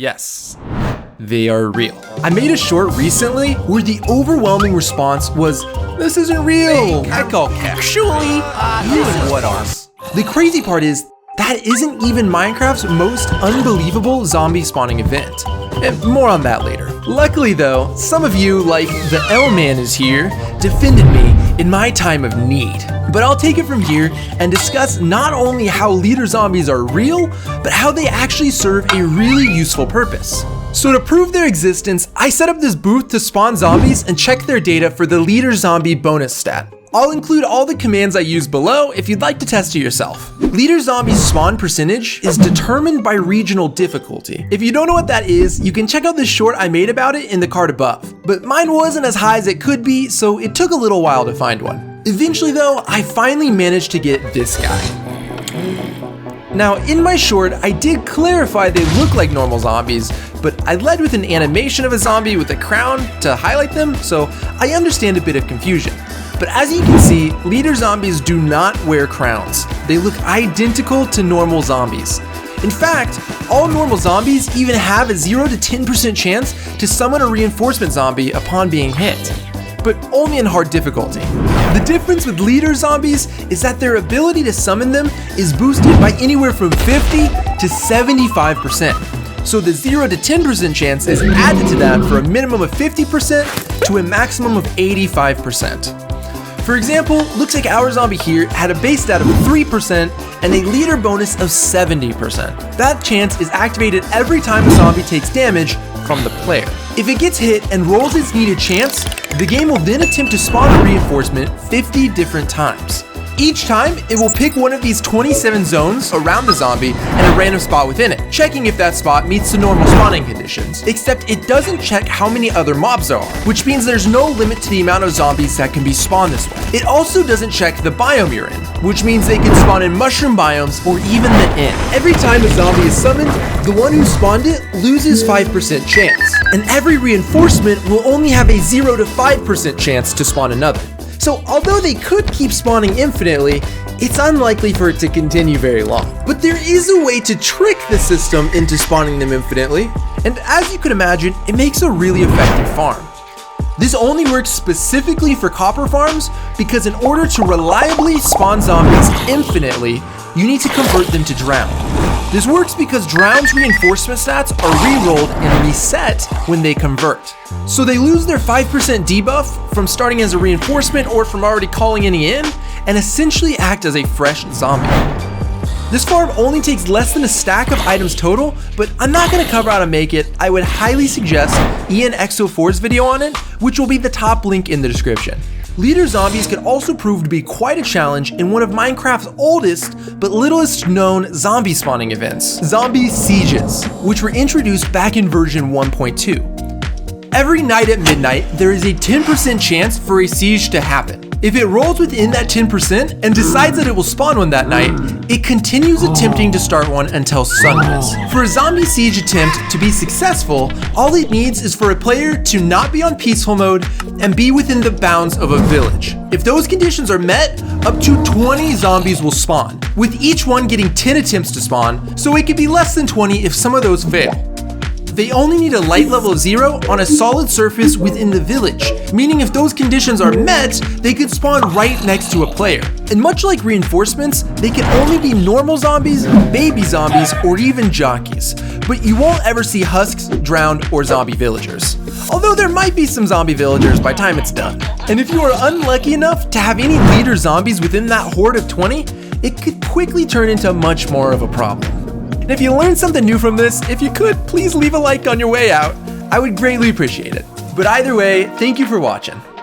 Yes, they are real. I made a short recently where the overwhelming response was, "This isn't real." I call casually, you and what are? The crazy part is, that isn't even Minecraft's most unbelievable zombie spawning event. And more on that later. Luckily though, some of you, like the L-Man is here, defended me in my time of need. But I'll take it from here and discuss not only how leader zombies are real, but how they actually serve a really useful purpose. So to prove their existence, I set up this booth to spawn zombies and check their data for the leader zombie bonus stat. I'll include all the commands I use below if you'd like to test it yourself. Leader zombie's spawn percentage is determined by regional difficulty. If you don't know what that is, you can check out this short I made about it in the card above. But mine wasn't as high as it could be, so it took a little while to find one. Eventually though, I finally managed to get this guy. Now in my short, I did clarify they look like normal zombies, but I led with an animation of a zombie with a crown to highlight them, so I understand a bit of confusion. But as you can see, leader zombies do not wear crowns. They look identical to normal zombies. In fact, all normal zombies even have a 0 to 10% chance to summon a reinforcement zombie upon being hit, but only in hard difficulty. The difference with leader zombies is that their ability to summon them is boosted by anywhere from 50 to 75%. So the 0 to 10% chance is added to that for a minimum of 50% to a maximum of 85%. For example, looks like our zombie here had a base stat of 3% and a leader bonus of 70%. That chance is activated every time a zombie takes damage from the player. If it gets hit and rolls its needed chance, the game will then attempt to spawn a reinforcement 50 different times. Each time, it will pick one of these 27 zones around the zombie and a random spot within it, checking if that spot meets the normal spawning conditions. Except it doesn't check how many other mobs there are, which means there's no limit to the amount of zombies that can be spawned this way. It also doesn't check the biome you're in, which means they can spawn in mushroom biomes or even the inn. Every time a zombie is summoned, the one who spawned it loses 5% chance, and every reinforcement will only have a 0 to 5% chance to spawn another. So although they could keep spawning infinitely, it's unlikely for it to continue very long. But there is a way to trick the system into spawning them infinitely, and as you can imagine, it makes a really effective farm. This only works specifically for copper farms because in order to reliably spawn zombies infinitely, you need to convert them to drown. This works because drown's reinforcement stats are re-rolled and reset when they convert. So they lose their 5% debuff from starting as a reinforcement or from already calling any in, and essentially act as a fresh zombie. This farm only takes less than a stack of items total, but I'm not going to cover how to make it. I would highly suggest IanXO4's video on it, which will be the top link in the description. Leader zombies could also prove to be quite a challenge in one of Minecraft's oldest but littlest known zombie spawning events, zombie sieges, which were introduced back in version 1.2. Every night at midnight, there is a 10% chance for a siege to happen. If it rolls within that 10% and decides that it will spawn one that night, it continues attempting to start one until sunrise. For a zombie siege attempt to be successful, all it needs is for a player to not be on peaceful mode and be within the bounds of a village. If those conditions are met, up to 20 zombies will spawn, with each one getting 10 attempts to spawn, so it could be less than 20 if some of those fail. They only need a light level of 0 on a solid surface within the village, meaning if those conditions are met, they could spawn right next to a player. And much like reinforcements, they can only be normal zombies, baby zombies, or even jockeys. But you won't ever see husks, drowned, or zombie villagers. Although there might be some zombie villagers by the time it's done. And if you are unlucky enough to have any leader zombies within that horde of 20, it could quickly turn into much more of a problem. And if you learned something new from this, if you could, please leave a like on your way out. I would greatly appreciate it. But either way, thank you for watching.